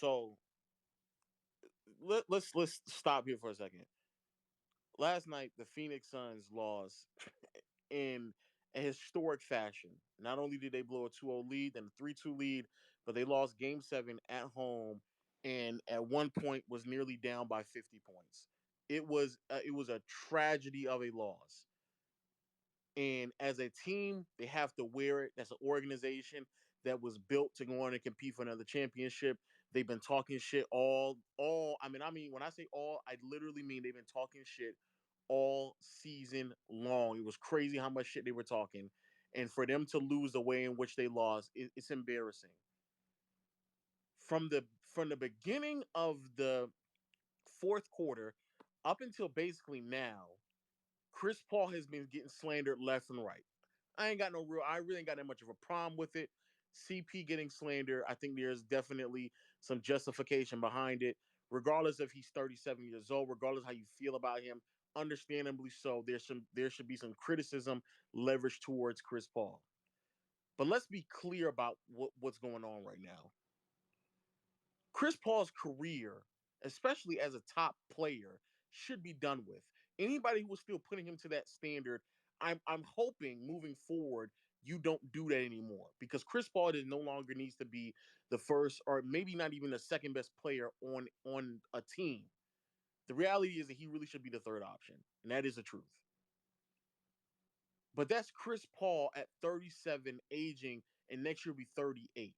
So let's stop here for a second. Last night, the Phoenix Suns lost in a historic fashion. Not only did they blow a 2-0 lead and a 3-2 lead, but they lost game 7 at home and at one point was nearly down by 50 points. It was a tragedy of a loss. And as a team, they have to wear it. That's an organization that was built to go on and compete for another championship. They've been talking shit all I mean when I say all, I literally mean they've been talking shit all season long. It was crazy how much shit they were talking. And for them to lose the way in which they lost, it's embarrassing. From the beginning of the fourth quarter up until basically now, Chris Paul has been getting slandered left and right. I really ain't got that much of a problem with it. CP getting slandered, I think there's definitely some justification behind it. Regardless if he's 37 years old, regardless how you feel about him, understandably so, there should be some criticism leveraged towards Chris Paul. But let's be clear about what's going on right now. Chris Paul's career, especially as a top player, should be done with. Anybody who was still putting him to that standard, I'm hoping moving forward you don't do that anymore because Chris Paul is no longer needs to be the first or maybe not even the second best player on a team. The reality is that he really should be the third option, and that is the truth. But that's Chris Paul at 37, aging, and next year will be 38.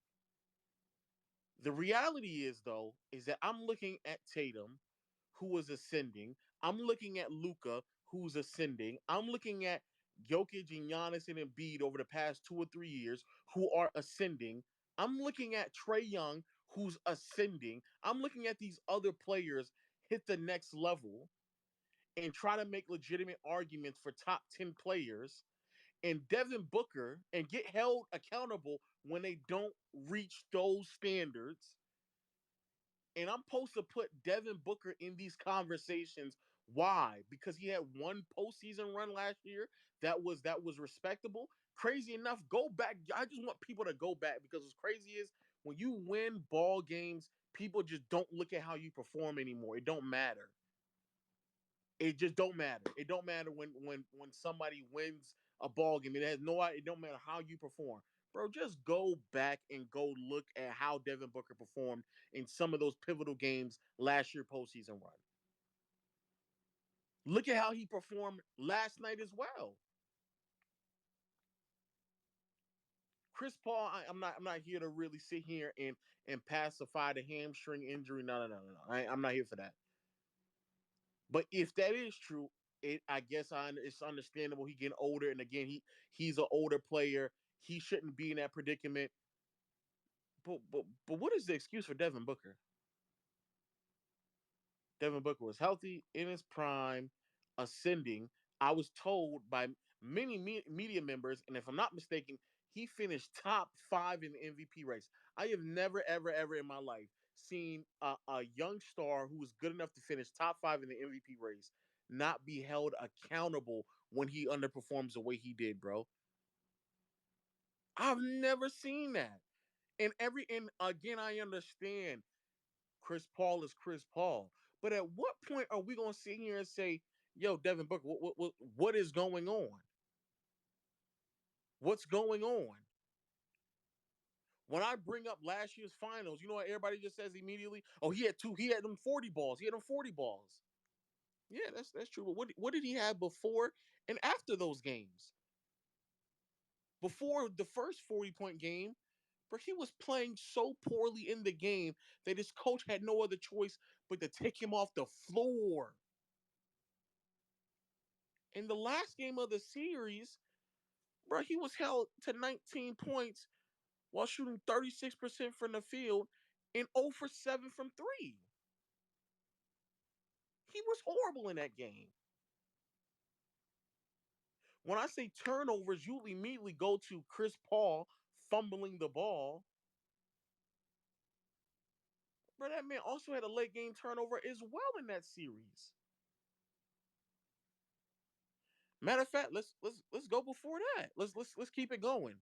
The reality is, though, is that I'm looking at Tatum, who is ascending. I'm looking at Luca, who's ascending. I'm looking at Jokic and Giannis and Embiid over the past 2 or 3 years, who are ascending. I'm looking at Trey Young, who's ascending. I'm looking at these other players hit the next level and try to make legitimate arguments for top 10 players and Devin Booker and get held accountable when they don't reach those standards, and I'm supposed to put Devin Booker in these conversations. Why? Because he had one postseason run last year that was respectable. Crazy enough, go back. I just want people to go back because what's crazy is when you win ball games, people just don't look at how you perform anymore. It don't matter. It just don't matter. It don't matter when somebody wins a ball game. It don't matter how you perform. Bro, just go back and go look at how Devin Booker performed in some of those pivotal games last year postseason run. Look at how he performed last night as well. Chris Paul, I'm not here to really sit here and pacify the hamstring injury. No. I'm not here for that. But if that is true, I guess it's understandable. He getting older, and again, he's an older player. He shouldn't be in that predicament. But what is the excuse for Devin Booker? Devin Booker was healthy in his prime, ascending. I was told by many media members, and if I'm not mistaken, he finished top 5 in the MVP race. I have never, ever, ever in my life seen a young star who was good enough to finish top 5 in the MVP race not be held accountable when he underperforms the way he did, bro. I've never seen that. And again, I understand Chris Paul is Chris Paul. But at what point are we going to sit here and say, "Yo, Devin Booker, what is going on? What's going on?" When I bring up last year's finals, you know what everybody just says immediately? Oh, he had them 40 balls. He had them 40 balls. Yeah, that's true. But what did he have before and after those games? Before the first 40-point game, but he was playing so poorly in the game that his coach had no other choice but to take him off the floor. In the last game of the series, bro, he was held to 19 points while shooting 36% from the field and 0 for 7 from 3. He was horrible in that game. When I say turnovers, you immediately go to Chris Paul fumbling the ball. Bro, that man also had a late game turnover as well in that series. Matter of fact, let's go before that. Let's keep it going.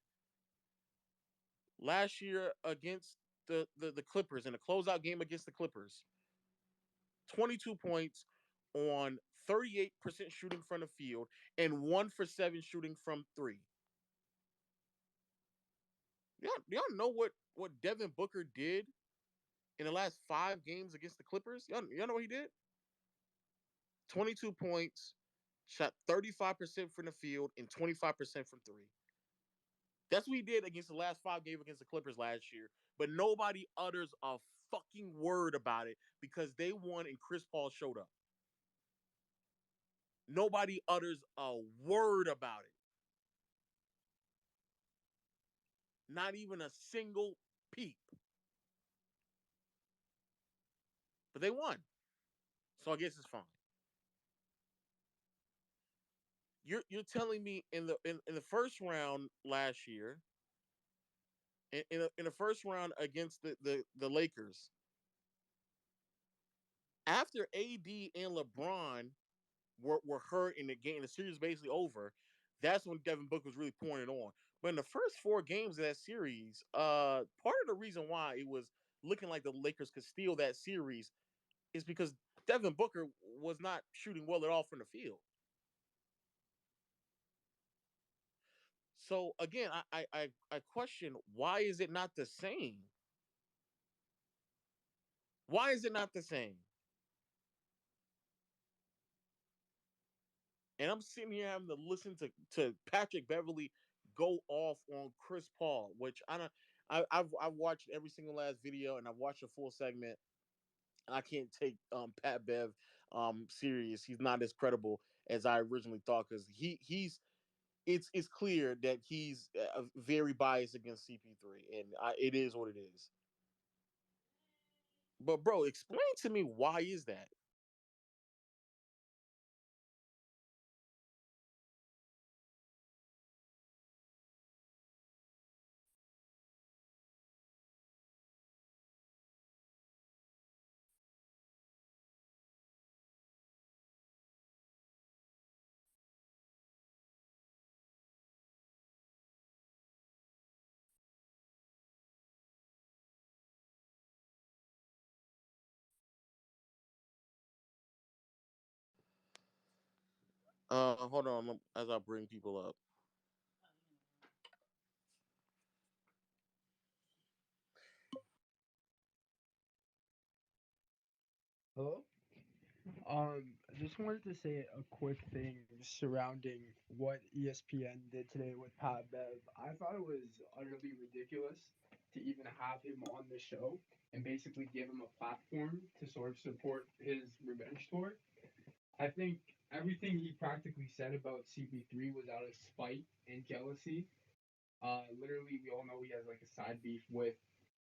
Last year against the Clippers in a closeout game against the Clippers. 22 points on 38% shooting from the field and 1 for 7 shooting from three. Y'all know what Devin Booker did in the last 5 games against the Clippers? Y'all know what he did? 22 points, shot 35% from the field and 25% from three. That's what he did against the last 5 games against the Clippers last year. But nobody utters a fucking word about it because they won and Chris Paul showed up. Nobody utters a word about it. Not even a single peep. But they won. So I guess it's fine. You're telling me in the first round last year, in the first round against the Lakers, after AD and LeBron were hurt in the game, the series basically over, that's when Devin Booker was really pouring it on. But in the first 4 games of that series, part of the reason why it was looking like the Lakers could steal that series is because Devin Booker was not shooting well at all from the field. So again, I question, why is it not the same? Why is it not the same? And I'm sitting here having to listen to Patrick Beverly go off on Chris Paul, which I don't. I've watched every single last video and I've watched a full segment. I can't take Pat Bev serious. He's not as credible as I originally thought because he's it's clear that he's very biased against CP3, and it is what it is. But bro, explain to me, why is that? Hold on as I bring people up. Hello? Just wanted to say a quick thing surrounding what ESPN did today with Pat Bev. I thought it was utterly ridiculous to even have him on the show and basically give him a platform to sort of support his revenge tour. I think everything he practically said about CP3 was out of spite and jealousy. Literally, we all know he has like a side beef with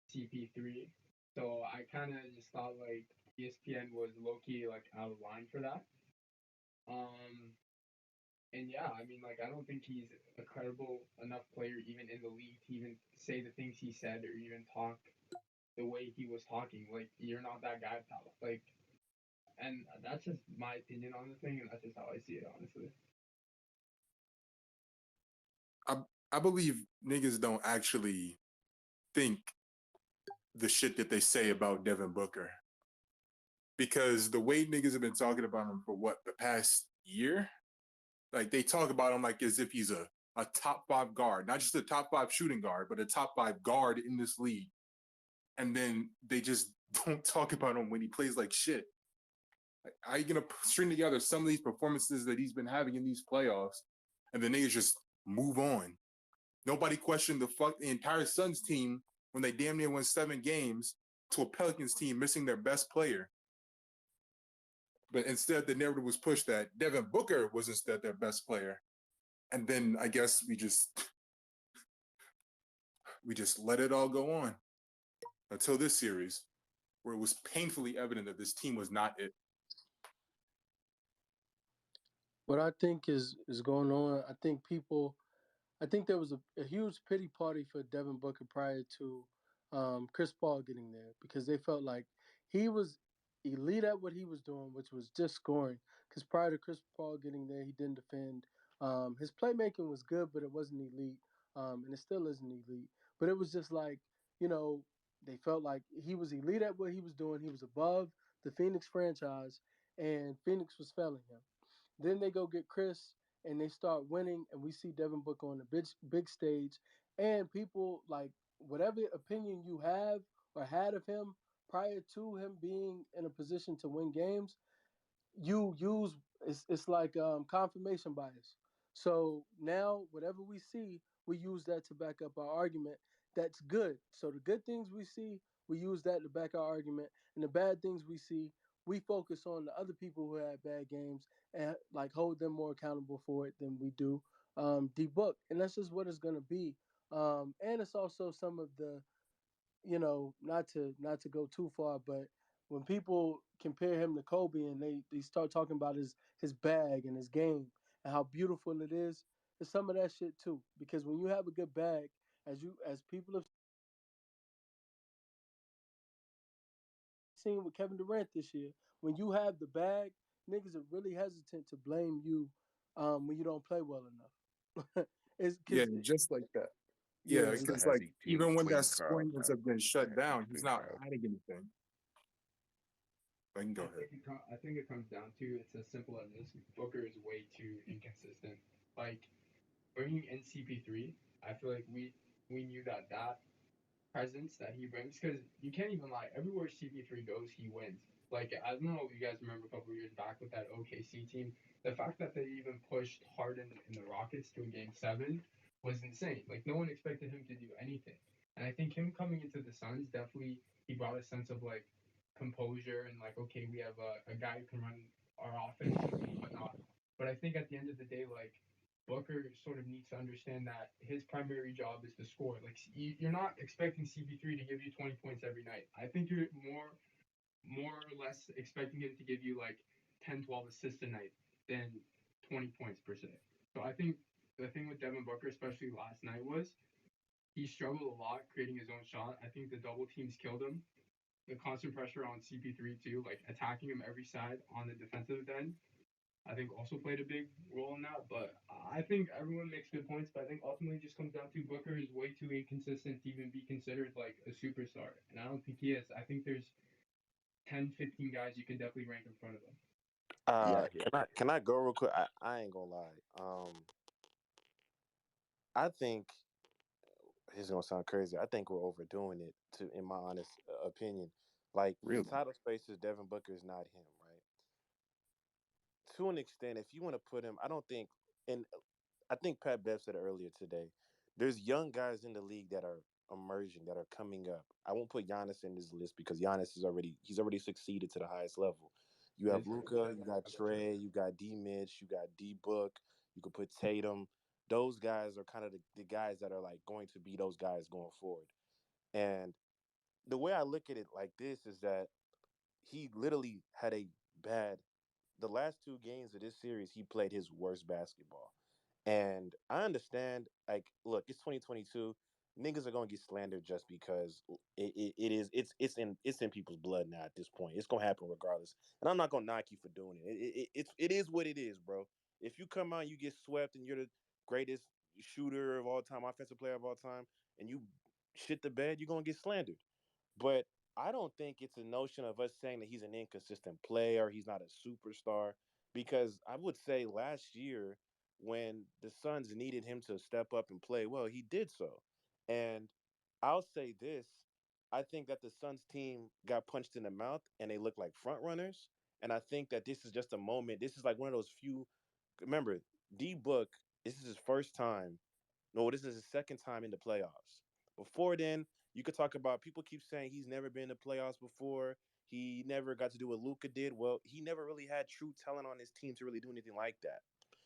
CP3. So I kind of just thought like ESPN was low key like out of line for that. Um, and yeah, I mean, like I don't think he's a credible enough player even in the league to even say the things he said or even talk the way he was talking. Like you're not that guy, pal. Like, and that's just my opinion on the thing, and that's just how I see it, honestly. I I believe niggas don't actually think the shit that they say about Devin Booker because the way niggas have been talking about him for what the past year, like they talk about him like as if he's a top five guard, not just a top five shooting guard, but a top five guard in this league. And then they just don't talk about him when he plays like shit. Like, how are you gonna string together some of these performances that he's been having in these playoffs, and the niggas just move on? Nobody questioned the entire Suns team when they damn near won 7 games to a Pelicans team missing their best player. But instead, the narrative was pushed that Devin Booker was instead their best player. And then I guess we just let it all go on until this series, where it was painfully evident that this team was not it. What I think is going on, I think there was a huge pity party for Devin Booker prior to Chris Paul getting there because they felt like he was elite at what he was doing, which was just scoring. Because prior to Chris Paul getting there, he didn't defend. His playmaking was good, but it wasn't elite, and it still isn't elite. But it was just like, you know, They felt like he was elite at what he was doing. He was above the Phoenix franchise, and Phoenix was failing him. Then they go get Chris, and they start winning, and we see Devin Booker on the big stage, and people like whatever opinion you have or had of him prior to him being in a position to win games, you use it's like confirmation bias. So now whatever we see, we use that to back up our argument. That's good. So the good things we see, we use that to back our argument, and the bad things we see, we focus on the other people who had bad games and like hold them more accountable for it than we do debook. And that's just what it's gonna be. And it's also some of the not to go too far, but when people compare him to Kobe and they start talking about his bag and his game and how beautiful it is, it's some of that shit too. Because when you have a good bag, as people have seen with Kevin Durant this year, when you have the bag, niggas are really hesitant to blame you when you don't play well enough. It's Yeah, because just like that. Yeah, yeah, Still because has like 18 even when that clean scoring fouls ends now. up getting shut Still has down, 18 he's clean not fouls. adding anything. I can go ahead. I think it comes down to it's as simple as this. Booker is way too inconsistent. Like bringing in CP3, I feel like we knew that presence that he brings because you can't even lie. Everywhere CP3 goes, he wins. Like I don't know if you guys remember a couple of years back with that OKC team. The fact that they even pushed Harden and the Rockets to a game 7 was insane. Like no one expected him to do anything. And I think him coming into the Suns definitely he brought a sense of like composure and like okay we have a guy who can run our offense and whatnot. But I think at the end of the day like Booker sort of needs to understand that his primary job is to score. Like you're not expecting CP3 to give you 20 points every night. I think you're more or less expecting him to give you like 10, 12 assists a night than 20 points per se. So I think the thing with Devin Booker, especially last night, was he struggled a lot creating his own shot. I think the double teams killed him. The constant pressure on CP3 too, like attacking him every side on the defensive end, I think also played a big role in that. But I think everyone makes good points. But I think ultimately it just comes down to Booker is way too inconsistent to even be considered like a superstar. And I don't think he is. I think there's 10, 15 guys you can definitely rank in front of him. Yeah, Can I go real quick? I ain't gonna lie. I think it's gonna sound crazy. I think we're overdoing it. In my honest opinion, like the Really? title space is Devin Booker is not him, right? To an extent, if you want to put him, I don't think, and I think Pat Bev said it earlier today. There's young guys in the league that are emerging, that are coming up. I won't put Giannis in this list because Giannis is already succeeded to the highest level. You have Luca, you got Trey, you got D Mitch, you got D Book, you could put Tatum. Those guys are kind of the guys that are like going to be those guys going forward. And the way I look at it like this is that he literally had a bad the last 2 games of this series, he played his worst basketball. And I understand, like, look, it's 2022. Niggas are gonna get slandered just because it is it's in people's blood now at this point. It's gonna happen regardless. And I'm not gonna knock you for doing it. It is what it is, bro. If you come out, you get swept, and you're the greatest shooter of all time, offensive player of all time, and you shit the bed, you're gonna get slandered. But I don't think it's a notion of us saying that he's an inconsistent player, he's not a superstar, because I would say last year when the Suns needed him to step up and play well, he did so. And I'll say this, I think that the Suns team got punched in the mouth and they look like front runners. And I think that this is just a moment. This is like one of those few. Remember, D Book, this is his first time. No, this is his second time in the playoffs. Before then, you could talk about people keep saying he's never been in the playoffs before. He never got to do what Luca did. Well, he never really had true talent on his team to really do anything like that.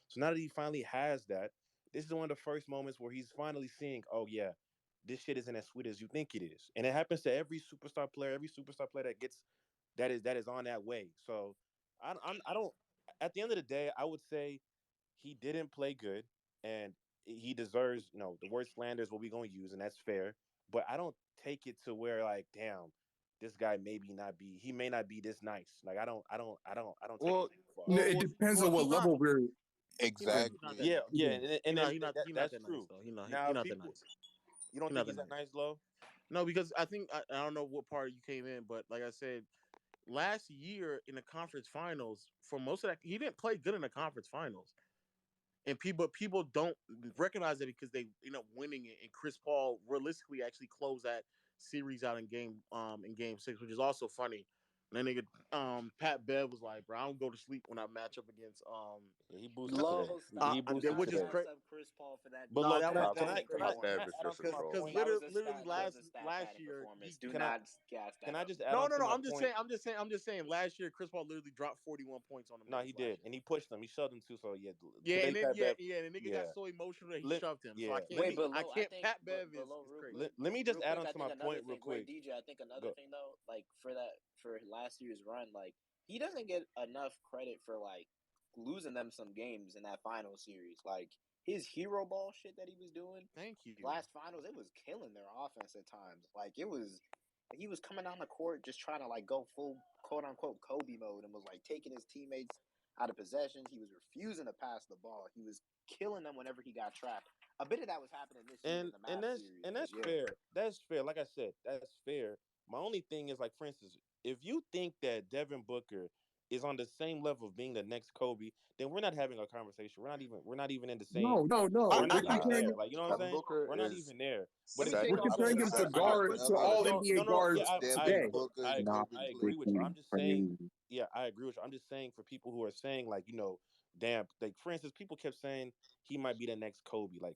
So now that he finally has that, this is one of the first moments where he's finally seeing, oh yeah, this shit isn't as sweet as you think it is. And it happens to every superstar player that is on that way. So I don't. At the end of the day, I would say he didn't play good, and he deserves. The word slander is what we're gonna use, and that's fair. But I don't take it to where like, damn, this guy maybe not be. He may not be this nice. Like I don't take it Well, too far. It depends on Well, what level we're he's exactly. not that Yeah, nice. yeah, and He then not he not he not that's that nice true. though. He Now not that people, nice. you don't He think not he's that that nice. nice, low? No, because I don't know what part you came in, but like I said, last year in the conference finals, for most of that, he didn't play good in the conference finals, and people don't recognize it because they end up winning it. And Chris Paul realistically actually closed that series out in game six, which is also funny. And then Pat Bev was like, "Bro, I don't go to sleep when I match up against Yeah, he boosted today. Low, stop, He boosted which is today. gas crazy." up Chris Paul for that. But No, low, that can was I That can that was was I can I crazy incredible. can I And add on to my because point? that was a stat last padding year performance. he Do Can I not gas that can I up. just add no on no to no my point? I'm just saying last year Chris Paul literally dropped 41 points on the No, he Nuggets last did, year. and he pushed them. He shoved them too. So yeah, Yeah, today and then Pat Bev. the nigga got Yeah, so emotional that he let shoved him. So yeah. Let me But I low, I can't. think, Pat Bev but low, is crazy. let me just add on I to think my another point real thing. Wait, quick. DJ, I think another Go. thing though, like for last year's run, like he doesn't get enough credit for like losing them some games in that final series. Like his hero ball shit that he was doing Thank you. last finals, it was killing their offense at times. Like it was, he was coming down the court just trying to like go full quote unquote Kobe mode and was like taking his teammates out of possessions. He was refusing to pass the ball. He was killing them whenever he got trapped. A bit of that was happening this year in the And Mavs series, but that's yeah. fair. That's fair. Like I said, that's fair. My only thing is, like, for instance, if you think that Devin Booker is on the same level of being the next Kobe, then we're not having a conversation. We're not even in the same. No. We're We're not even comparing there. him. Like, you know what I'm Devin saying? Booker We're not is even there. But Let me if say second. We're you this I real put comparing him him quick. to second. guard to Whenever all no, NBA yeah, guards Devin today. Booker I is agree. Kobe I agree with you. played. I'm just saying. Yeah, I agree with you. I'm just saying for people who are saying, like, damn, like, for instance, people kept saying he might be the next Kobe. Like,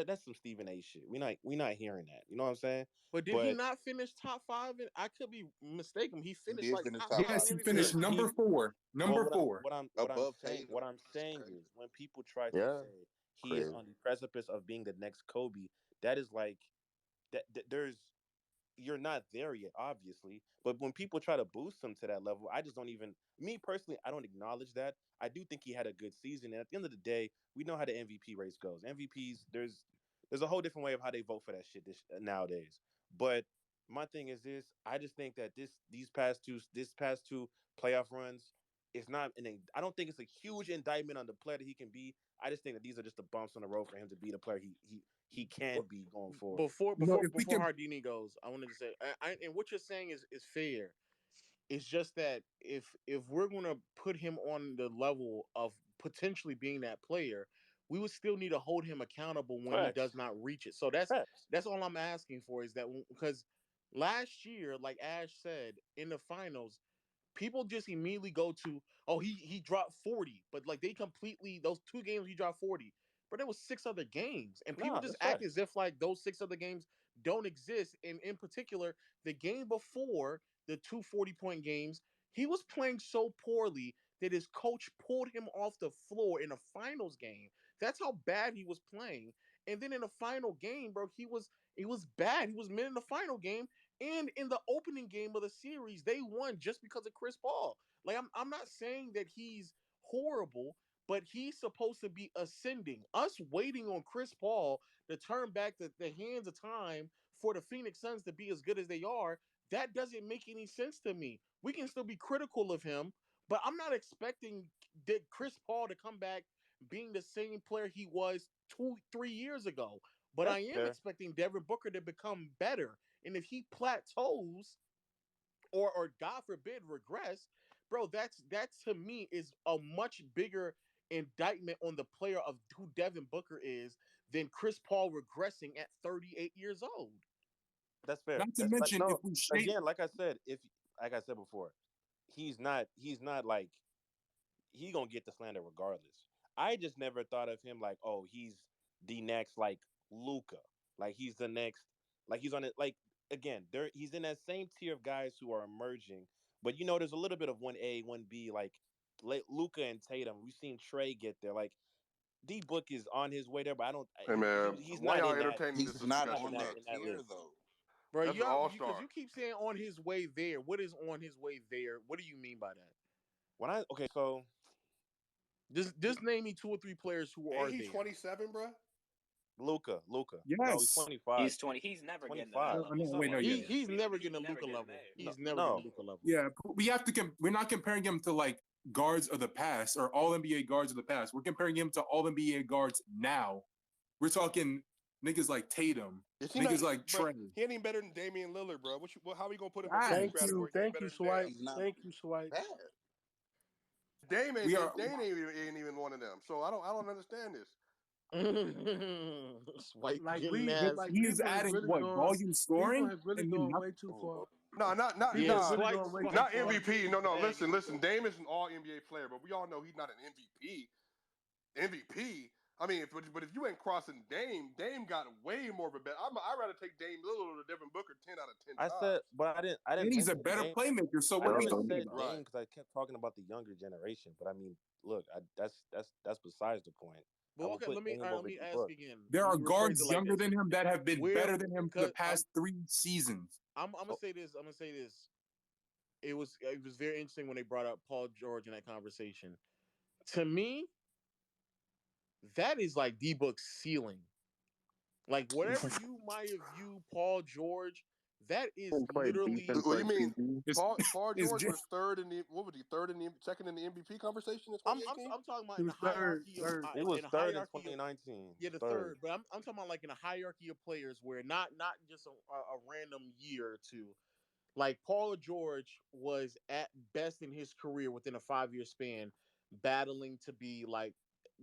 that's some Stephen A. shit. We not hearing that. You know what I'm saying? But did he But not finish top five? And I could be mistaken. He He finished did like finish top top five five. in Yes, he MVP. finished number he four. well, Number four. what I'm Above saying Tatum. what I'm It's saying crazy. is when people try to Yeah, say he is crazy. on the precipice of being the next Kobe, that is like that there's you're not there yet, obviously. But when people try to boost him to that level, I just don't even. Me personally, I don't acknowledge that. I do think he had a good season, and at the end of the day, we know how the MVP race goes. MVPs, there's a whole different way of how they vote for that shit nowadays. But my thing is this: I just think that this past two playoff runs, it's not I don't think it's a huge indictment on the player that he can be. I just think that these are just the bumps on the road for him to be the player he can be going forward. If we Before can, Hardini goes, I wanted to say, and what you're saying is fair. It's just that if we're gonna put him on the level of potentially being that player, we would still need to hold him accountable when he does Facts. not reach it. So that's Facts. that's all I'm asking for is that because last year, like Ash said in the finals, people just immediately go to, oh, he dropped 40, but like they completely those two games he dropped 40, but there was six other games, and people Nah, just that's act facts. as if like those six other games don't exist. And in particular, the game before the two 40-point games, he was playing so poorly that his coach pulled him off the floor in a finals game. That's how bad he was playing. And then in the final game, bro, he was bad. He was mid in the final game, and in the opening game of the series, they won just because of Chris Paul. Like I'm not saying that he's horrible, but he's supposed to be ascending. Us waiting on Chris Paul to turn back the hands of time for the Phoenix Suns to be as good as they are, that doesn't make any sense to me. We can still be critical of him, but I'm not expecting Chris Paul to come back being the same player he was 2-3 years ago. But I That's am fair. expecting Devin Booker to become better. And if he plateaus or God forbid regress, bro, that to me is a much bigger indictment on the player of who Devin Booker is than Chris Paul regressing at 38 years old. That's fair. not to That's like mention, if no. we shape, Again, like I said before, he's not like he gonna get the slander regardless. I just never thought of him like, oh, he's the next like Luca, like he's the next, like he's on it. Like again, he's in that same tier of guys who are emerging. But there's a little bit of 1A, 1B, like Luca and Tatum. We've seen Trey get there. Like D Book is on his way there, but I don't. Hey man, He's why not y'all in that. entertaining this He's not Not in discussion, on that bro? that in that tier list. though. Bro, That's an all star. because you keep saying on his way there. What is on his way there? What do you mean by that? So Just name me two or three players who Ain't are he there. 27, bro? Luca. No, he's yes. 25. He's 20. He's never getting to that 25. No, level. no, Stop wait, no, playing. yeah, He yeah, he's never He's getting to never Luca getting level. there. No, He's never getting no. to Luca level. yeah. We have to. We're not comparing him to like guards of the past or all NBA guards of the past. We're comparing him to all NBA guards now. We're talking niggas like Tatum, Is he not? niggas like But Trey. he ain't even better than Damian Lillard, bro. How we gonna put him up in the same Thank Facts. you, category? He ain't better than Swipe. He's not Thank you, Swipe. bad. Dame We are. ain't even one of them. So I don't understand this. Swipe Like getting we, ass. like He is people have adding really what gone. volume People scoring have really and he gone not. way too far. No, People Yeah, have really swipe, gone way too not far. MVP. No, Bag listen, it. listen. Dame is an All NBA player, but we all know he's not an MVP. MVP. I mean, but if you ain't crossing Dame, Dame got way more of a bet. I'd rather take Dame Lillard or Devin Booker 10 out of 10 I times. said, but I didn't And he's a mention better Dame. playmaker. So I what are we never talking said about? Dame because I kept talking about the younger generation. But I mean, look, that's besides the point. I Well, will okay, put Dame let over me D ask Book. again. There Let are me rephrase it guards like younger this. than him that have been Where, better than him for the past 3 seasons. I'm gonna say this. I'm gonna say this. It was very interesting when they brought up Paul George in that conversation. To me, that is like D Book's ceiling. Like whatever you might have viewed Paul George, that is Play literally. defense Well, like you mean PG. It's, Paul it's George was just, third in the what was he second in the MVP conversation in 2018? I'm talking about He in the was third. hierarchy of Third. He was in a third in hierarchy of 2019. yeah the Third. third, but I'm talking about like in a hierarchy of players where not just a random year or two. Like Paul George was at best in his career within a 5 year span, battling to be like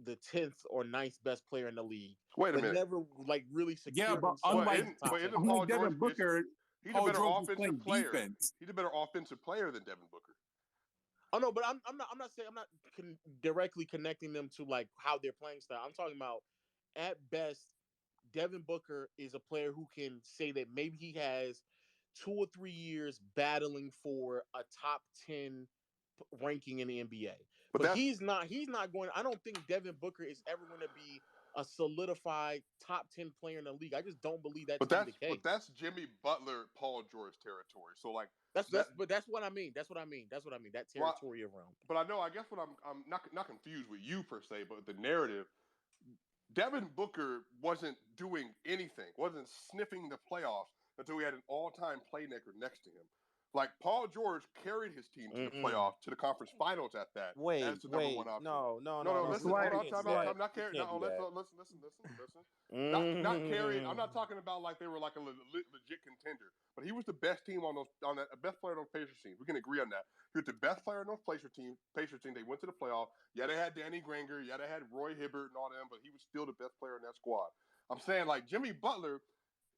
the 10th or ninth best player in the league, Wait a but minute. never like really yeah, secured but himself as a top 10 Isn't player. Paul unlike George Devin Booker, he's a Paul better George was offensive playing player? defense. He's a better offensive player than Devin Booker. Oh no, but I'm not saying I'm not directly connecting them to like how they're playing style. I'm talking about at best, Devin Booker is a player who can say that maybe he has 2 or 3 years battling for a top 10 ranking in the NBA. But But that's he's not going. I don't think Devin Booker is ever going to be a solidified top 10 player in the league. I just don't believe that to be the case. that's Jimmy Butler, Paul George territory. So like That's what I mean. That's what I mean. That well, territorial realm. but I know I guess what I'm not confused with you per se, but the narrative. Devin Booker wasn't doing anything, wasn't sniffing the playoffs until he had an all-time playmaker next to him. Like Paul George carried his team to the playoffs, to the conference finals at that, as the number one option. No. No, listen, hold on, time out, time. Not You carried. can't No, do that. listen. Not carried. I'm not talking about like they were like a legit contender, but he was the best team on that best player on those Pacers teams. We can agree on that. He was the best player on those Pacers team. They went to the playoff. Yeah, they had Danny Granger. Yeah, they had Roy Hibbert and all them, but he was still the best player in that squad. I'm saying like Jimmy Butler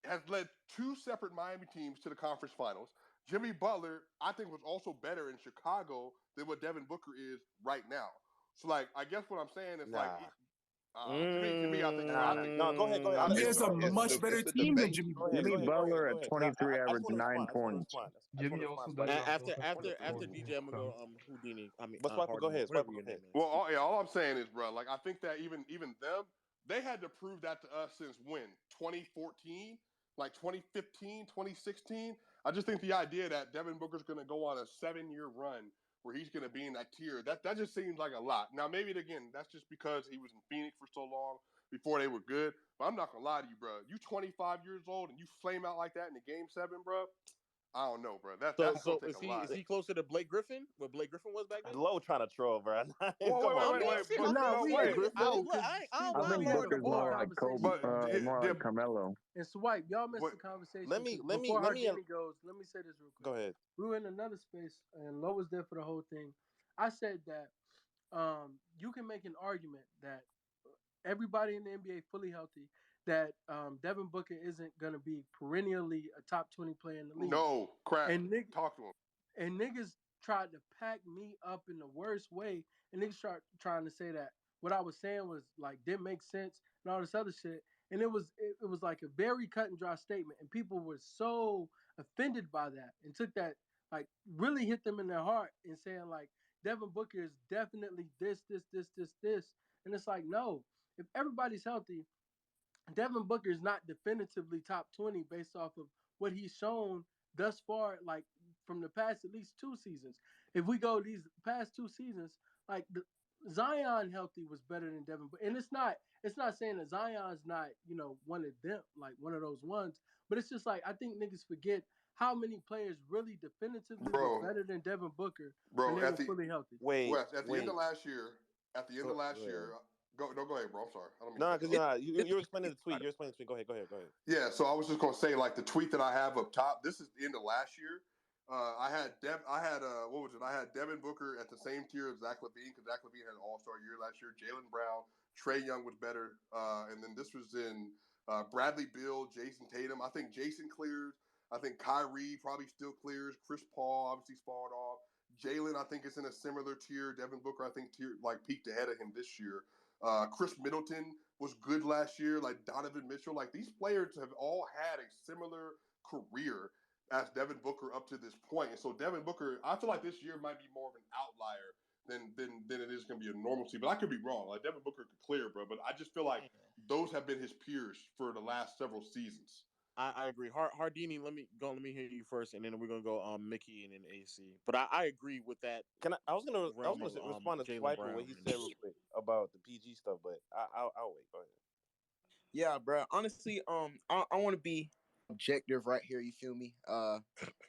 has led two separate Miami teams to the conference finals. Jimmy Butler, I think, was also better in Chicago than what Devin Booker is right now. So, like, I guess what I'm saying is like, to me, I think, No, go ahead. I He think has a so. much better It's the team than debate. Jimmy Go ahead. Butler. Jimmy Butler at Go ahead. 23 I just averaged want to 9 respond. points. Jimmy also does have After both after offensive after and DJ, I'm gonna go defensive. Houdini. I mean But Swiper, go Harden, ahead. whatever Swiper, go your name ahead. is. Well, all I'm saying is, bro, like, I think that even them, they had to prove that to us since when? 2014? Like 2015, 2016? I just think the idea that Devin Booker's going to go on a 7-year run where he's going to be in that tier, that just seems like a lot. Now, maybe, again, that's just because he was in Phoenix for so long before they were good. But I'm not going to lie to you, bro. You 25 years old and you flame out like that in the Game 7, bro. I don't know, bro. That's So going to take a lot. is he closer to Blake Griffin? What Blake Griffin was back then? Low trying to troll, bro. Well, Come on, I'm being man. serious. But I'm nah, being we wait. serious. no, Look, because I see, don't I y'all mind think missed lowering the the Booker's whole more bar. like Kobe, conversation. But more like Carmelo. And Swipe, y'all missed What? the conversation. Let 'Cause me before let me Hardini goes, let me say this real quick. go ahead. We were in another space, and Lo was there for the whole thing. I said that you can make an argument that everybody in the NBA fully healthy, that Devin Booker isn't going to be perennially a top 20 player in the league. No, crack. And Talk to him. and niggas tried to pack me up in the worst way, and niggas start trying to say that what I was saying was like didn't make sense and all this other shit. And it was like a very cut and dry statement, and people were so offended by that and took that like really hit them in their heart and saying like Devin Booker is definitely this, and it's like no, if everybody's healthy, Devin Booker is not definitively top 20 based off of what he's shown thus far, like from the past at least 2 seasons. If we go these past 2 seasons, like Zion healthy was better than Devin Booker. And it's not saying that Zion's not, one of them, like one of those ones, but it's just like I think niggas forget how many players really definitively were Bro, better than Devin Booker when bro, they were fully healthy. Wes, at the end Wait. of last year, Go ahead. Go ahead, bro. I'm sorry. I don't mean to No, cut because you off. you're explaining the tweet. You're explaining the tweet. Go ahead. Go ahead. Go ahead. Yeah, so I was just gonna say, like the tweet that I have up top. This is the end of last year. I had what was it? I had Devin Booker at the same tier as Zach LaVine because Zach LaVine had an All Star year last year. Jaylen Brown, Trae Young was better, and then this was in Bradley Beal, Jason Tatum. I think Jason clears. I think Kyrie probably still clears. Chris Paul obviously fallen off. Jalen, I think, is in a similar tier. Devin Booker, I think, peaked ahead of him this year. Chris Middleton was good last year, like Donovan Mitchell. Like these players have all had a similar career as Devin Booker up to this point. And so Devin Booker, I feel like this year might be more of an outlier than it is going to be a normalcy. But I could be wrong. Like Devin Booker could clear, bro. But I just feel like those have been his peers for the last several seasons. I agree. Hardini, let me go. Let me hear you first, and then we're gonna go Mickey and then AC. But I agree with that Can I? I was realm gonna of respond to Jalen Swiper what Brown. he said real quick about the PG stuff, but I'll wait. Go ahead. Yeah, bro. Honestly, I want to be objective right here. You feel me?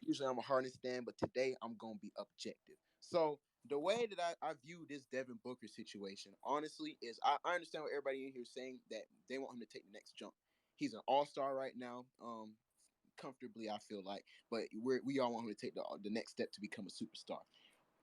Usually I'm a Harden stand, but today I'm gonna be objective. So the way that I view this Devin Booker situation, honestly, is I understand what everybody in here is saying that they want him to take the next jump. He's an all-star right now, comfortably, I feel like, but we all want him to take the next step to become a superstar.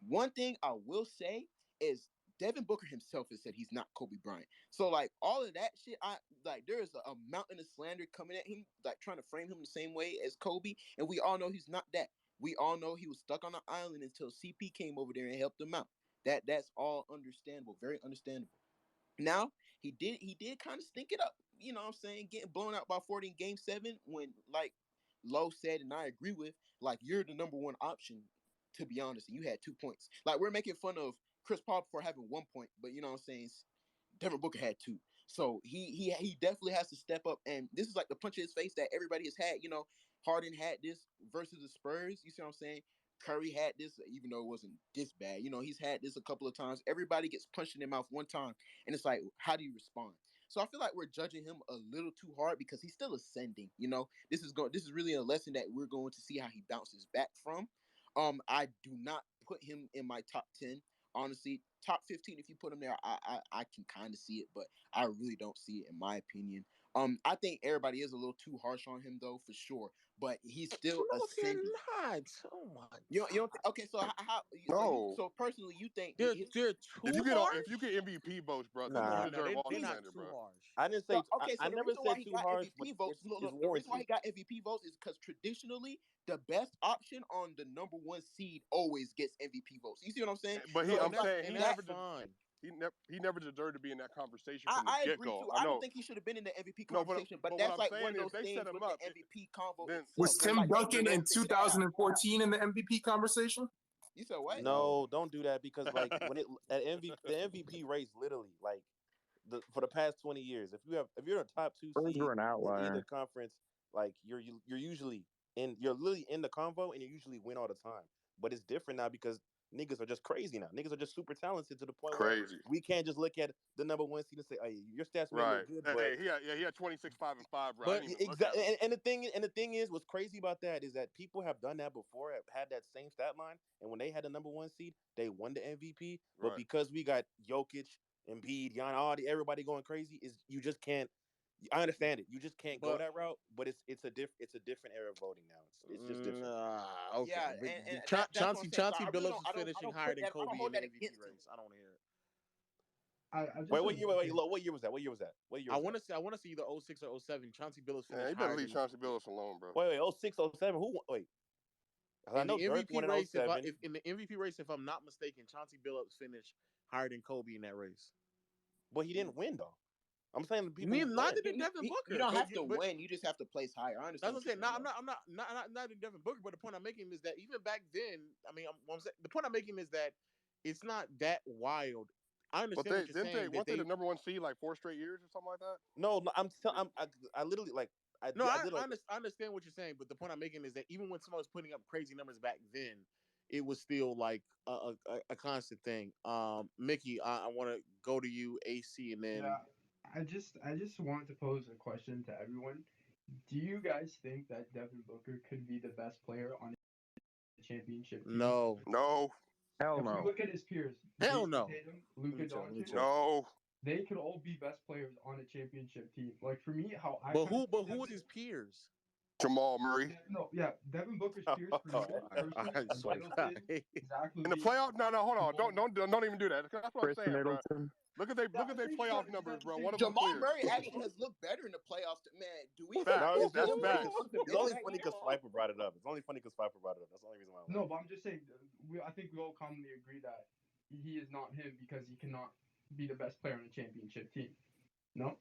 One thing I will say is Devin Booker himself has said he's not Kobe Bryant. So like all of that shit, I like there is a mountain of slander coming at him, like trying to frame him the same way as Kobe, and we all know he's not that. We all know he was stuck on an island until CP came over there and helped him out. That's all understandable, very understandable. Now he did kind of stink it up. You know what I'm saying? Getting blown out by 40 in game 7 when like Lowe said, and I agree with, like you're the number one option, to be honest, and you had 2 points. Like we're making fun of Chris Paul for having 1 point, but you know what I'm saying? Devin Booker had 2. So he definitely has to step up. And this is like the punch in his face that everybody has had. You know, Harden had this versus the Spurs. You see what I'm saying? Curry had this, even though it wasn't this bad. You know, he's had this a couple of times. Everybody gets punched in their mouth one time, and it's like, how do you respond? So I feel like we're judging him a little too hard because he's still ascending. You know, this is really a lesson that we're going to see how he bounces back from. I do not put him in my top 10. Honestly, top 15 if you put him there, I can kind of see it, but I really don't see it in my opinion. I think everybody is a little too harsh on him though, for sure. But he's still No, they're ascending. not. Oh my You don't okay? So No. so personally, you think they're If too harsh? you get MVP votes, bro, then Come you Nah, on, now deserve all they're the not slander, too bro. harsh. I didn't so say. okay? I So the never reason why said he too got harsh, but MVP votes, it's the reason why warranted. he got MVP votes is because traditionally the best option on the number one seed always gets MVP votes. You see what I'm saying? But So I'm it's like saying And that's that. fine. he never deserved to be in that conversation from the I get agree go. too. I I don't know. think he should have been in the MVP No, conversation, but what that's I'm like one saying of is those they set things him with the up. MVP convo Then Was itself. It's Tim like they Duncan in just figured it out. 2014 in the MVP conversation? You said what? no. No, don't do that because like when it at MVP the MVP race literally like for the past 20 years, if you're a top 2 Spurs seed were an in either outlier. conference, like you're usually you're literally in the convo and you usually win all the time. But it's different now because niggas are just crazy now. Niggas are just super talented to the point where Crazy. we can't just look at the number one seed and say, "Hey, your stats may Right. look good, but Hey, he had 26, 5, and 5, bro. I But didn't even look at exactly." him. And the thing is, what's crazy about that is that people have done that before, have had that same stat line, and when they had the number one seed, they won the MVP. But Right. because we got Jokic, Embiid, Jan, everybody going crazy, is you just can't. I understand it. You just can't go but that route. But it's a different era of voting now. It's just different. okay. Yeah, But and that's what I'm Chauncey saying. So Chauncey I really Billups is I finishing don't higher put than that. I don't Kobe in hold the that MVP against him. race. I don't want to hear it. I just Wait, have what year? one Wait, thing. what year was that? What year was that? What year I was want that? to say either '06 or '07. Chauncey Billups Man, finished you better higher leave than Chauncey Billups alone, bro. Wait, 06, 07. Who? Wait, 'cause I in know the Dirk MVP won in race. '07, If in the MVP race, if I'm not mistaken, Chauncey Billups finished higher than Kobe in that race. but he didn't win though. I'm saying the people who Neither win. did Devin You Booker. don't But have to win. You just have to place higher. I that's understand what I'm what you're saying. saying, No, though. I'm not in Devin Booker. But the point I'm making is that even back then, I mean, the point I'm making is that it's not that wild. I But understand what you're saying. That weren't they the they number one seed like 4 straight years or something like that? No, I literally like no, I did like I understand what you're saying. But the point I'm making is that even when someone was putting up crazy numbers back then, it was still like a constant thing. Mickey, I want to go to you, AC, and then Yeah, I just wanted to pose a question to everyone. Do you guys think that Devin Booker could be the best player on a championship team? no, No, Hell If we no. look at his peers, hell Jason no. Tatum, Let Luka me chill. Let me Doncic, chill. no. they could all be best players on a championship team. Like for me, how I But kind of who? see But them who was is his peers? Jamal Murray. no, yeah, Devin Booker's Oh, peers for me All personally right, are so Middleton, Zach In the Levine, playoff, no, hold on, Jamal Murray. don't even do that. That's what I'm Chris saying, bro. Middleton. Look at Yeah, their thank you, playoff but is numbers, that the bro. same? One of them Jamal cleared. Murray actually has looked better in the playoffs. Man, do we? no, Facts. That's Do we facts. want to it's miss only that funny game? because Swiper brought it up. It's only funny because Swiper brought it up. That's the only reason why I'm No, laughing. but I'm just saying, I think we all commonly agree that he is not him because he cannot be the best player on a championship team. No?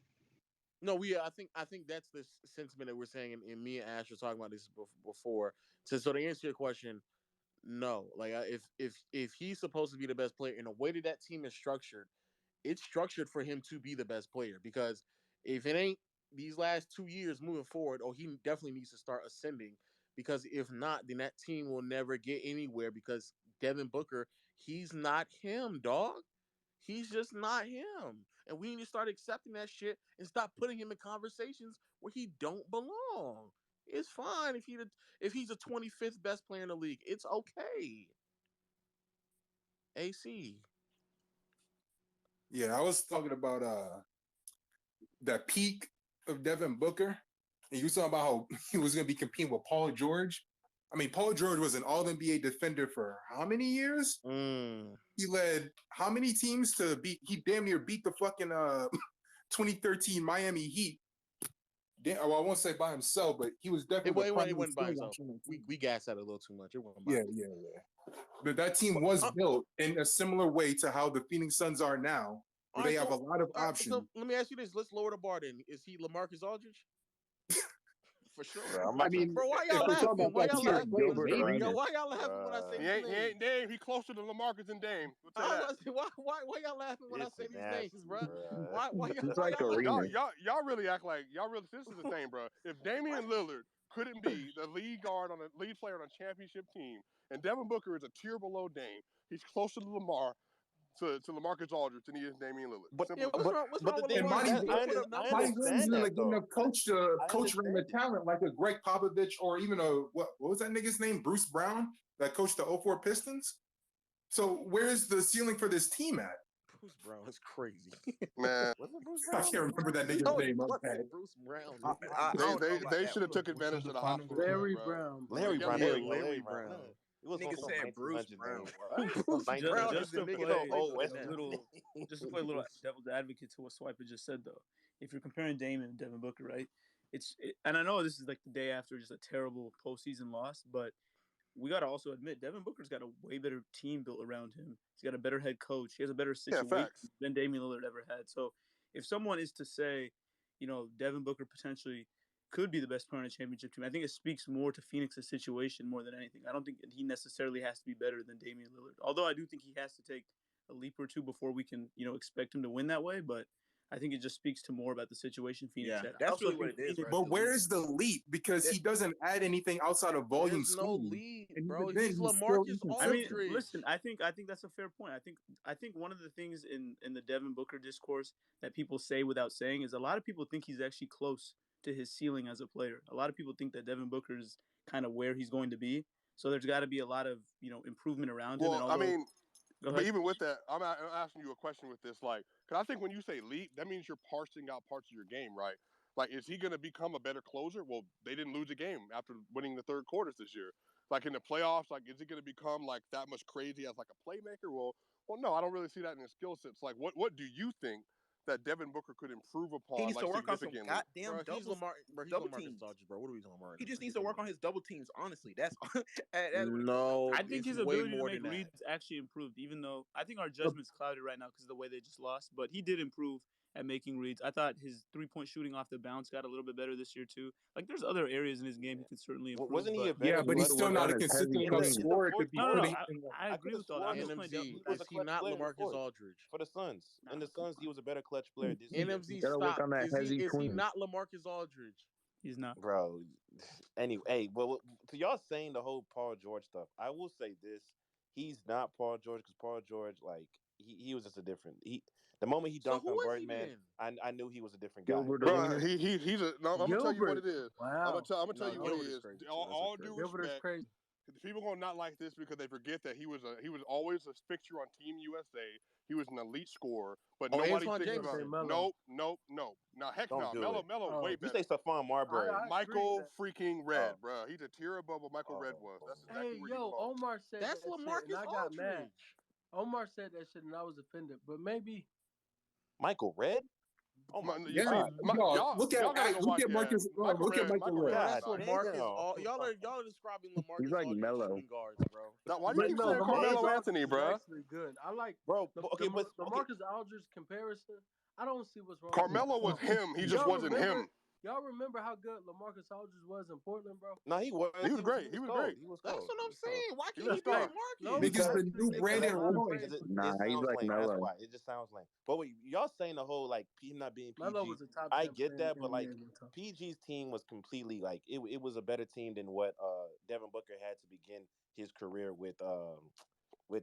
No, I think that's the sentiment that we're saying, and me and Ash were talking about this before. So to answer your question, no. Like if he's supposed to be the best player in the way that that team is structured, it's structured for him to be the best player. Because if it ain't these last 2 years moving forward, oh, he definitely needs to start ascending. Because if not, then that team will never get anywhere. Because Devin Booker, he's not him, dog. He's just not him. And we need to start accepting that shit and stop putting him in conversations where he don't belong. It's fine if he's a 25th best player in the league. It's okay. AC. Yeah, I was talking about that peak of Devin Booker, and you was talking about how he was going to be competing with Paul George. I mean, Paul George was an All NBA defender for how many years? Mm. He led how many teams to beat? He damn near beat the fucking 2013 Miami Heat. Well, I won't say by himself, but he was definitely the It primary wasn't by skill himself. watcher on that team. We gassed that a little too much. It wasn't by Yeah, himself. yeah. But that team was built in a similar way to how the Phoenix Suns are now, where they have a lot of options. So let me ask you this. Let's lower the bar then. Is he LaMarcus Aldridge? For sure. Bro, I'm I about to. mean, Bro, why if y'all we're talking laughing? about Why that y'all tier of laughing? players, Gilbert maybe. Yo, Arenas. why y'all laughing when I say He these names? ain't Dame. He closer to LaMarcus than Dame. We'll tell you I that. was about to say, why y'all laughing when I This say is these names, nasty, bro? bro. He's Why like y'all laughing? Arenas. Y'all really act like y'all really. This is the thing, bro. If Damian Lillard couldn't be the lead guard on a lead player on a championship team, and Devin Booker is a tier below Dame, he's closer to LaMarcus Aldridge than he is Damian Lillard. But Simple as that. What's but wrong the with thing And is LeBron? He Monty, that still put up I Monty numbers. Williams understand isn't that a good though. enough coach to I coach around the understand it. talent like a Greg Popovich or even what was that nigga's name? Bruce Brown that coached the '04 Pistons. So where's the ceiling for this team at? Bruce Brown is crazy. Man, Was it Bruce I Brown? can't remember that nigga's No, it name. I'm wasn't bad. Bruce Brown. I don't know about they that should have one. took advantage So of the the final hospital score. bill, Larry bro. Brown. Larry Brown. Yeah, There you go. Larry Larry Brown. Brown. It was Nigga on some said Bruce 1900 Brown. name. What? Bruce Some Brown is nineteen Just the to nigga some that play played old for the a western. Nets. little, just to play a little devil's advocate to what Swiper just said, though. If you're comparing Dame and Devin Booker, right? And I know this is like the day after just a terrible postseason loss, but we got to also admit Devin Booker's got a way better team built around him. He's got a better head coach. He has a better Yeah, situation facts. than Damian Lillard ever had. So if someone is to say, Devin Booker potentially could be the best player on a championship team, I think it speaks more to Phoenix's situation more than anything. I don't think he necessarily has to be better than Damian Lillard. Although I do think he has to take a leap or two before we can, expect him to win that way. But I think it just speaks to more about the situation Phoenix Yeah, had. I that's also really what think it is, Phoenix. bro. But The where lead. is the leap? Because That, he doesn't add anything outside of volume There's no scoring. lead, And bro. even then, He's he's still LaMarcus I mean, inconsistent. Aldridge. listen. I think that's a fair point. I think one of the things in the Devin Booker discourse that people say without saying is a lot of people think he's actually close to his ceiling as a player. A lot of people think that Devin Booker is kind of where he's going to be. So there's got to be a lot of improvement around him. And Well, I although, mean, go but ahead. even with that, I'm asking you a question with this. Like, because I think when you say leap, that means you're parsing out parts of your game, right? Like, is he going to become a better closer? Well, they didn't lose a game after winning the third quarters this year. Like in the playoffs, like is he going to become like that much crazy as like a playmaker? Well, no, I don't really see that in his skill sets. Like, what do you think that Devin Booker could improve he upon needs like to work on some significantly? goddamn Bro, he's double LaMarcus teams. Aldridge, bro. What are we talking about right He now, just bro? needs He's to work on LaMarcus. his double teams. Honestly, that's that's what it comes down No, I to. think it's his way ability to more make than that. reads actually improved, even though I think our judgment's clouded right now because of the way they just lost. But he did improve at making reads. I thought his 3-point shooting off the bounce got a little bit better this year too. Like there's other areas in his game he can certainly improve. Wasn't he But a better Yeah, He but needs he's to clutch still work not on a player? his consistent heavy enough In clean. the scorer to fourth be no, no, quarter, no. putting in the. I I agree could have with all that. swore I'm just playing NMZ, devil's he was is a advocate. he clutch not player in the LaMarcus fourth Aldridge? for the Suns. Nah, In the come Suns, he on. was a better clutch player this year. You NMZ, gotta work stop. on that heavy Is he clean. not LaMarcus Aldridge? He's not. Bro, anyway, hey, well, to y'all saying the whole Paul George stuff, I will say this: he's not Paul George because Paul George, like, he was just a different. The moment he So dunked who on is he Birdman, then? I knew he was a different guy. Gilbert Bro, Arenas. he's a. No, I'm gonna tell you what Gilbert. it is. Wow. I'm gonna tell No, you what he Gilbert is is. crazy too. That's All crazy. due Gilbert is respect. crazy. People gonna not like this because they forget that he was always a fixture on Team USA. He was an elite scorer, but Oh, nobody Antoine thinks I was about say Jameson. Melo. nope, nope, nope. Now heck Don't no, do it. Melo way Oh, You better. say Stephon Marbury. I agree with Michael that. freaking Red, Oh, bro. He's a tier above what Michael Red was. oh. That's exactly Hey, where he yo, belongs. Omar said That's that shit, and LaMarcus I got mad. Aldridge. Omar said that shit, and I was offended. But maybe, Michael Red? Oh my You Yeah, see, God. y'all y'all gotta go look watch. at Yeah, Marcus. Look at Michael Michael Red. Bro, Red is that's God nice. LaMarcus. damn. Y'all are describing He's LaMarcus like Aldridge as Mello. shooting guards, bro. Now, why do you but keep no, saying Damn. Lamarcus Carmelo Aldridge Anthony, is bro? actually good. I like Bro, the okay, but okay. Lamarcus Aldridge comparison. I don't see what's wrong with that Carmelo at was all. him. He just Y'all wasn't him. remember? Y'all remember how good Lamarcus Aldridge was in Portland, bro? No, he was. He was great. He He was was cold. great. He was That's cold. what He I'm was cold. saying. Why He can't was a he be star. No, LaMarcus? Niggas he's the actually new getting a Brandon lot of Roy. praise Because for Nah, it he's sounds like lame. That's Mello. why it just sounds lame. But wait, y'all saying the whole like him not being Melo PG. was a top I 10 get player that, in but the like NBA one time. PG's team was completely like it was a better team than what Devin Booker had to begin his career with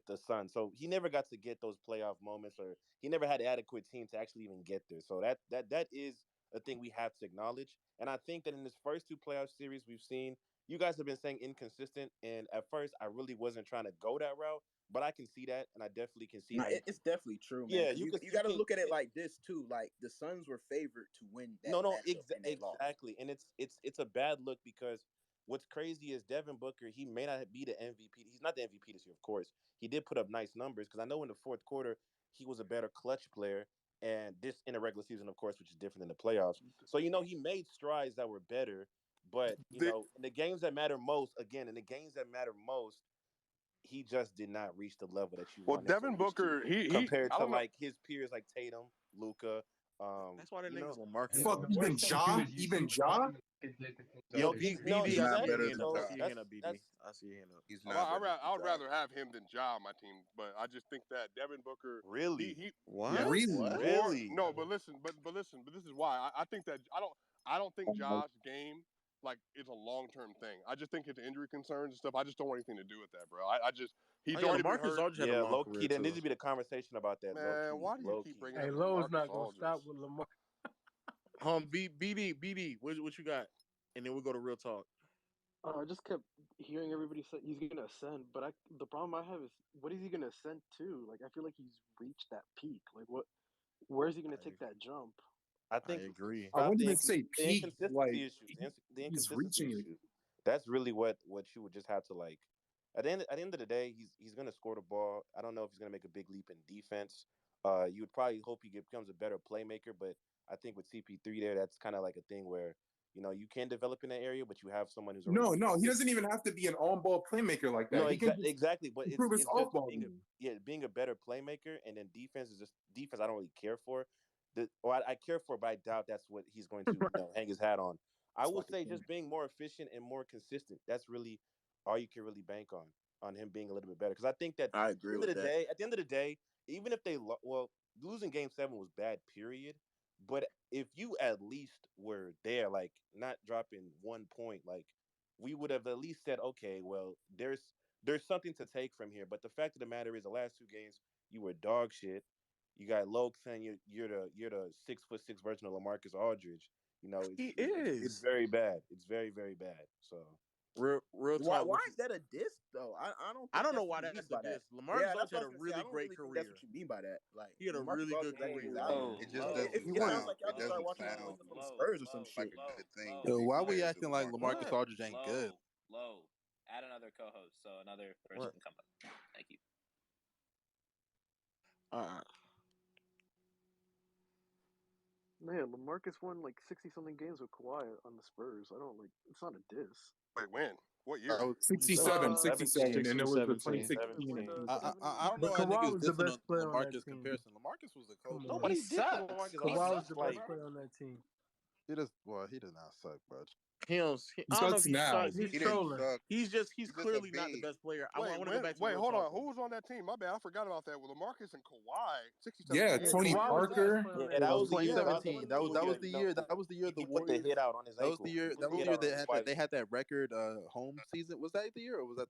the Suns. So he never got to get those playoff moments, or he never had an adequate team to actually even get there. So that is a thing we have to acknowledge. And I think that in this first two playoff series we've seen, you guys have been saying inconsistent. And at first, I really wasn't trying to go that route, but I can see that, and I definitely can see No, how it's definitely true, man. yeah, Because you you got to can look at it like this too. Like the Suns were favored to win that no, matchup, and they lost. exactly, and it's a bad look because what's crazy is Devin Booker. He may not be the MVP. He's not the MVP this year, of course. He did put up nice numbers because I know in the fourth quarter he was a better clutch player, and this in the regular season, of course, which is different than the playoffs. So he made strides that were better, but The, in the games that matter most, again, in the games that matter most, he just did not reach the level that you well, want him to Devin reach to Booker, he compared I to don't know. like his peers like Tatum, Luca. That's why the You know, niggas LaMarcus And Fuck, the even worst Aldridge. thing too Ja, is you even see Ja. inconsistent stuff Yo, too. no, BD, He's I see not your exactly. better hand than up. I So Ja. see your hand that's up, BD. that's I see your hand up. He's not better I than would Ja. rather have him than Ja on my team, but I just think that Devin Booker, really, he What? yes, Really? What? more really. no, but listen, but this is why I think that I don't think Ja's game like is a long term thing. I just think his injury concerns and stuff. I just don't want anything to do with that, bro. I just Oh he's yeah, already been LaMarcus hurt. Aldridge had a Yeah, long low key. career There needs too. to be the conversation about that. Low Man, key, why do you low keep key. bringing Hey, up Lowe's LaMarcus not gonna Aldridge? stop with Lamar. BD, what you got? And then we go to real talk. I just kept hearing everybody say he's gonna ascend, but the problem I have is what is he gonna ascend to? Like I feel like he's reached that peak. Like where is he gonna take that jump? I I think agree. I stop wouldn't even say the peak. Like inconsistency issues. The he's inconsistency reaching it. issues. That's really what you would just have to like. At the end of the day, he's gonna score the ball. I don't know if he's gonna make a big leap in defense. You would probably hope becomes a better playmaker, but I think with CP3 there, that's kind of like a thing where you can develop in that area, but you have someone who's already No, he proven. doesn't even have to be an on-ball playmaker like No, that. He can just exactly. But improve his it's just off-ball game. being a better playmaker, and then defense is just defense. I don't really care for. I care for, but I doubt that's what he's going to hang his hat on. I It's will fucking say funny. just being more efficient and more consistent. That's really all you can really bank on him being a little bit better. Because I think that I agree with that. at the end of the day, even if losing Game 7 was bad, period. But if you at least were there, like not dropping 1 point, like we would have at least said, okay, well, there's something to take from here. But the fact of the matter is, the last two games you were dog shit. You got Loke saying you're the 6'6" version of LaMarcus Aldridge. He It's is. very bad. It's very very bad. So Real Why talk. why is that a diss though? I don't I think don't know that's what why you mean that's a by that. diss. LaMarcus Yeah, Aldridge that's had what I a was gonna say. I really don't great really think that's career. what you mean by that. Like He had a Marcus really good Aldridge is actually career. valuable. It just It, doesn't it sounds sound. like y'all It just started doesn't watching him play sound for the Spurs or some shit. like a good thing to Yo, be why we saying to acting like Lamarcus. Lamarcus What? Aldridge ain't good? Low. Add another co-host so another person What? can come up. Thank you. Uh, Man, Lamarcus won like 60 something games with Kawhi on the Spurs. I don't like. It's not a diss. Wait, when? What That year? was 67, 17, 67, and it was the 16, 2016 and 17. I 2017. don't know But why Kawhi niggas was the dissing best on player on that Lamarcus team. comparison. Lamarcus was a coach. Come on. Nobody's dissing sucks. LaMarcus He Kawhi was Aldridge. the sucks, best Like bro. player on that team. He does not suck, bro. He I don't know if sucks he now. sucks. He's He didn't trolling. suck. He's He's just a clearly not the being. best player. I want to go back to Wait, real hold talk on. though. Who was on that team? My bad, I forgot about that. With LaMarcus and Kawhi, 67 Yeah, Yeah, games. Tony Kawhi was the best Parker. player on yeah, that that That team. was was the year. That was the 2017. year. That was Yeah, the year. That was the year he the put the Warriors. hit out on his That was the ankle. He year. put That the was the hit year out on they his had wife's. that record home season. Was that the year or was that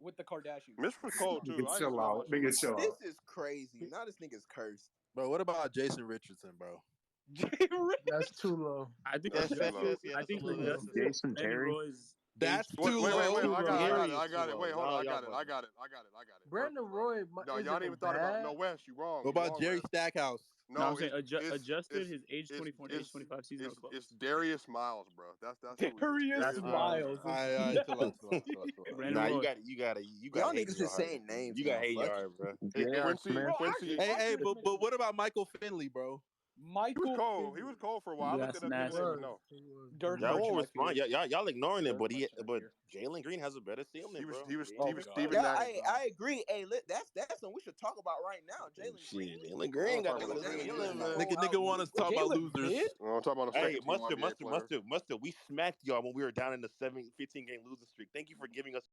with the Kardashians. Mitch was cold too. Nigga, I chill out. Nigga, chill out. This is crazy. Now this nigga's cursed. Bro, what about Jason Richardson, bro? That's too low. I think Yes, That's yes, too yes, low. yeah, I that's a think little the low. justice Jason Danny Terry. Roy's That's age. Wait, too wait, low. I got Gary it. is I too got it. low. Wait, hold on. I Y'all got it. bugging. I got it. Brandon Perfect, bro. Roy No, y'all isn't didn't even thought about bad. no West. You wrong. What You about wrong, Jerry West. Stackhouse? No, I'm No, saying adjusted it's his age it's 24 and age it's 25 seasonal clubs. it's Darius Miles, bro. That's who he is. Darius That's Miles. All right, chill out, chill out, chill out, chill out. Brandon Nah, Roy. you got Y'all hate in niggas your is heart. saying names You got now. hate in your Fuck heart, bro. Quincy, Bro, Quincy, actually, Hey, but what about Michael Finley, bro? he was Michael cold. He Finley. was cold for a while. I looked That's it up the other He day, nasty. but was. no, He was. Dirk Y'all won't mentioned I respond. fear. Y'all ignoring it, Dirk but mentioned I but fear. Jalen Green has a better ceiling, bro. Oh God. Steven Yeah, Adams. I agree. Hey, that's something we should talk about right now. Jalen Green. Shit, Jalen I Green want to talk got a about better no Jalen Jalen Green ceiling, is Green, a bro. man. Nigga want us to talk about Jalen losers. mid? I want to talk about no Hey, second team NBA players. Mustard, we smacked y'all when we were down in the 15-game losing streak. Thank you for giving us